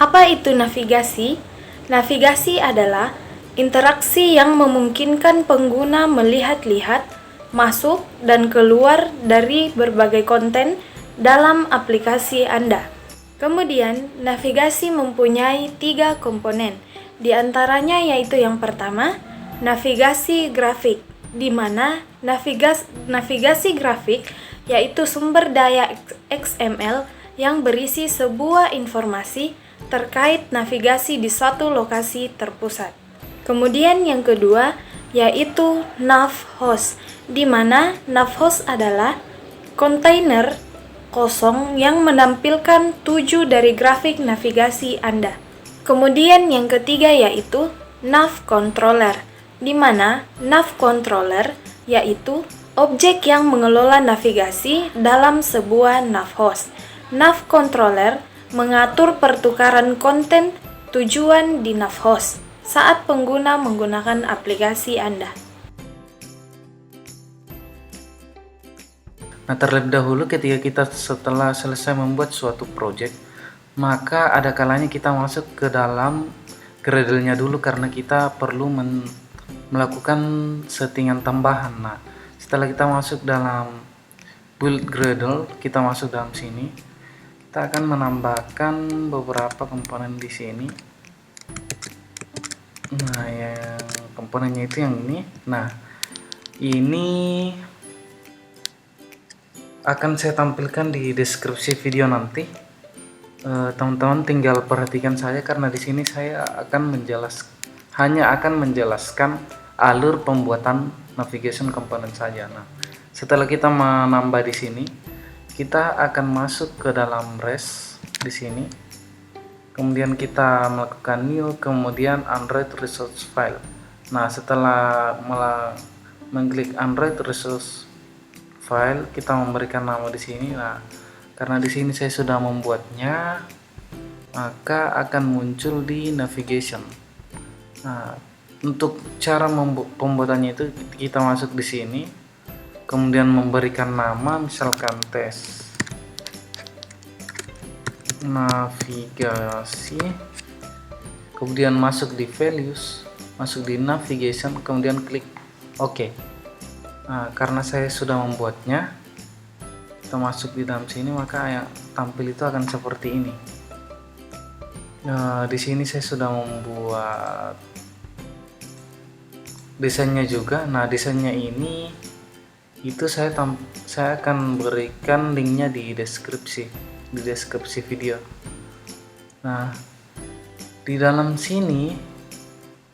Apa itu navigasi? Navigasi adalah interaksi yang memungkinkan pengguna melihat-lihat, masuk, dan keluar dari berbagai konten dalam aplikasi Anda. Kemudian, navigasi mempunyai 3 komponen, di antaranya yaitu yang pertama, navigasi grafik, di mana navigasi grafik yaitu sumber daya XML yang berisi sebuah informasi terkait navigasi di suatu lokasi terpusat. Kemudian yang kedua yaitu navhost, di mana navhost adalah kontainer kosong yang menampilkan 7 dari grafik navigasi Anda. Kemudian yang ketiga yaitu nav controller, di mana nav controller yaitu objek yang mengelola navigasi dalam sebuah navhost. Nav controller mengatur pertukaran konten tujuan di navhost saat pengguna menggunakan aplikasi Anda. Nah, terlebih dahulu ketika kita setelah selesai membuat suatu project, maka ada kalanya kita masuk ke dalam Gradle-nya dulu karena kita perlu melakukan settingan tambahan. Nah, setelah kita masuk dalam build Gradle, kita masuk dalam sini, kita akan menambahkan beberapa komponen di sini. Nah, yang komponennya itu yang ini. Nah, ini akan saya tampilkan di deskripsi video nanti. Teman-teman tinggal perhatikan saja karena di sini saya hanya akan menjelaskan alur pembuatan navigation component saja. Nah, setelah kita menambah di sini, kita akan masuk ke dalam res di sini. Kemudian kita melakukan new, kemudian Android resource file. Nah, setelah mengklik Android resource file, kita memberikan nama di sini. Nah, karena di sini saya sudah membuatnya, maka akan muncul di navigation. Nah, untuk cara pembuatannya itu kita masuk di sini, kemudian memberikan nama, misalkan tes navigasi, kemudian masuk di values, masuk di navigation, kemudian klik OK. Nah, karena saya sudah membuatnya, kita masuk di dalam sini, maka yang tampil itu akan seperti ini. Nah, di sini saya sudah membuat desainnya juga. Nah, desainnya ini itu saya akan berikan linknya di deskripsi video. Nah, di dalam sini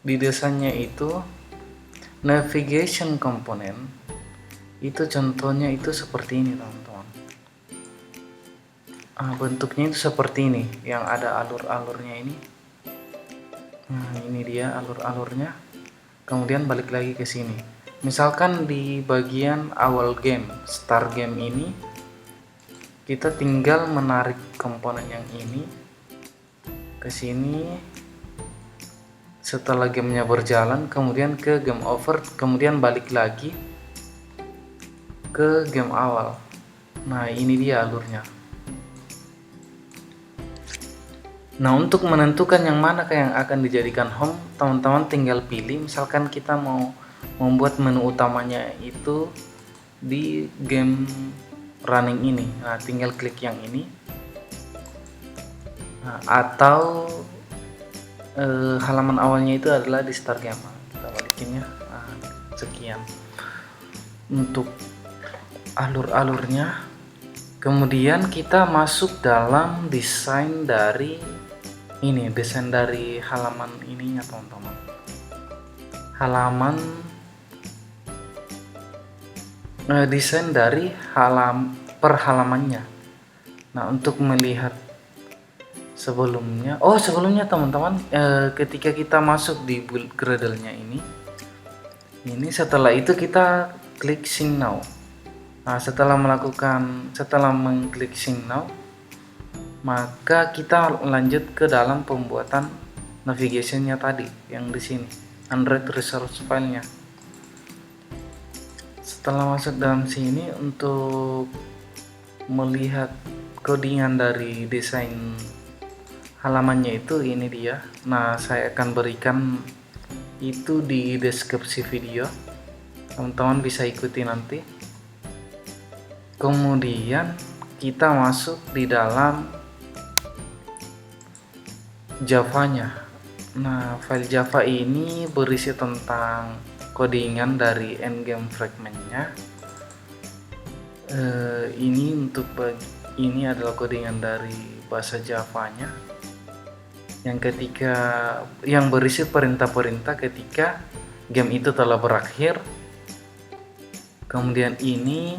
di desainnya itu navigation component itu contohnya itu seperti ini, teman-teman. Bentuknya itu seperti ini, yang ada alur-alurnya ini. Nah, ini dia alur-alurnya. Kemudian balik lagi ke sini. Misalkan di bagian awal game, start game ini, kita tinggal menarik komponen yang ini ke sini. Setelah gamenya berjalan, kemudian ke game over, kemudian balik lagi ke game awal. Nah, ini dia alurnya. Nah, untuk menentukan yang mana yang akan dijadikan home, teman-teman tinggal pilih. Misalkan kita mau membuat menu utamanya itu di game running ini. Nah, tinggal klik yang ini. Nah, atau halaman awalnya itu adalah di start game. Kita balikinnya. Nah, sekian untuk alur-alurnya. Kemudian kita masuk dalam desain dari halaman ininya, teman-teman. Desain dari halamannya. Nah, untuk melihat sebelumnya teman-teman, ketika kita masuk di build Gradle-nya ini setelah itu kita klik sync now. Nah, setelah mengklik sync now, maka kita lanjut ke dalam pembuatan navigation-nya tadi yang di sini, Android resource file-nya. Setelah masuk dalam sini, untuk melihat codingan dari desain halamannya itu ini dia. Nah, saya akan berikan itu di deskripsi video, teman-teman bisa ikuti nanti. Kemudian kita masuk di dalam Java-nya. Nah, file Java ini berisi tentang codingan dari endgame fragment-nya. Ini adalah codingan dari bahasa Java-nya yang berisi perintah-perintah ketika game itu telah berakhir. Kemudian ini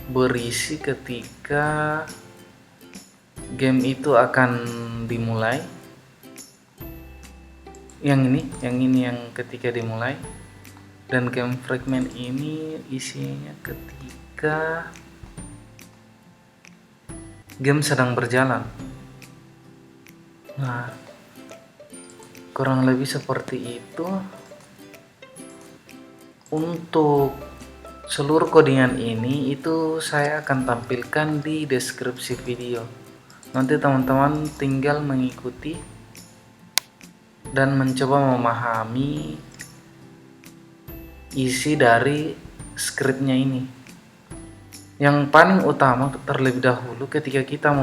berisi ketika game itu akan dimulai. Yang ini yang ketika dimulai. Dan game fragment ini isinya ketika game sedang berjalan. Nah, kurang lebih seperti itu. Untuk seluruh codingan ini itu saya akan tampilkan di deskripsi video. Nanti teman-teman tinggal mengikuti dan mencoba memahami isi dari skripnya ini. Yang paling utama terlebih dahulu ketika kita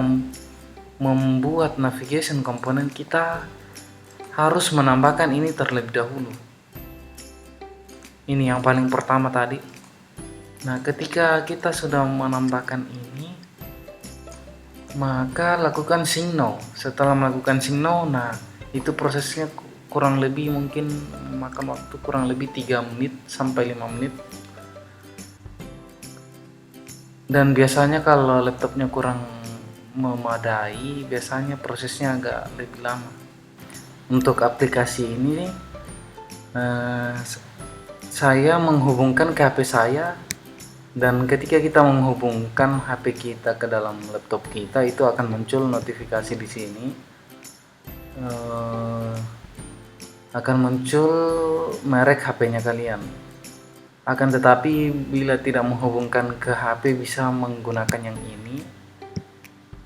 membuat navigation component, kita harus menambahkan ini terlebih dahulu. Ini yang paling pertama tadi. Nah, ketika kita sudah menambahkan ini, maka lakukan signal. Setelah melakukan signal, nah itu prosesnya kurang lebih mungkin memakan waktu kurang lebih 3 menit sampai 5 menit. Dan biasanya kalau laptopnya kurang memadai, biasanya prosesnya agak lebih lama. Untuk aplikasi ini saya menghubungkan ke HP saya, dan ketika kita menghubungkan HP kita ke dalam laptop kita, itu akan muncul notifikasi di sini. Akan muncul merek HP-nya kalian. Akan tetapi bila tidak menghubungkan ke HP bisa menggunakan yang ini.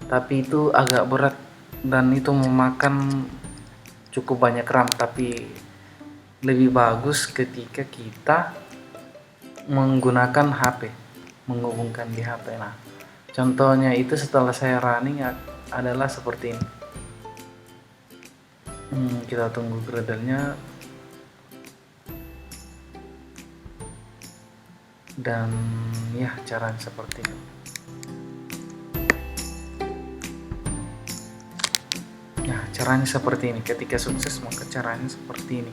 Tapi itu agak berat dan itu memakan cukup banyak RAM, tapi lebih bagus ketika kita menggunakan HP, menghubungkan di HP. Nah, contohnya itu setelah saya running adalah seperti ini. Kita tunggu gradalnya. Dan ya, caranya seperti ini. Nah, caranya seperti ini. Ketika sukses maka caranya seperti ini.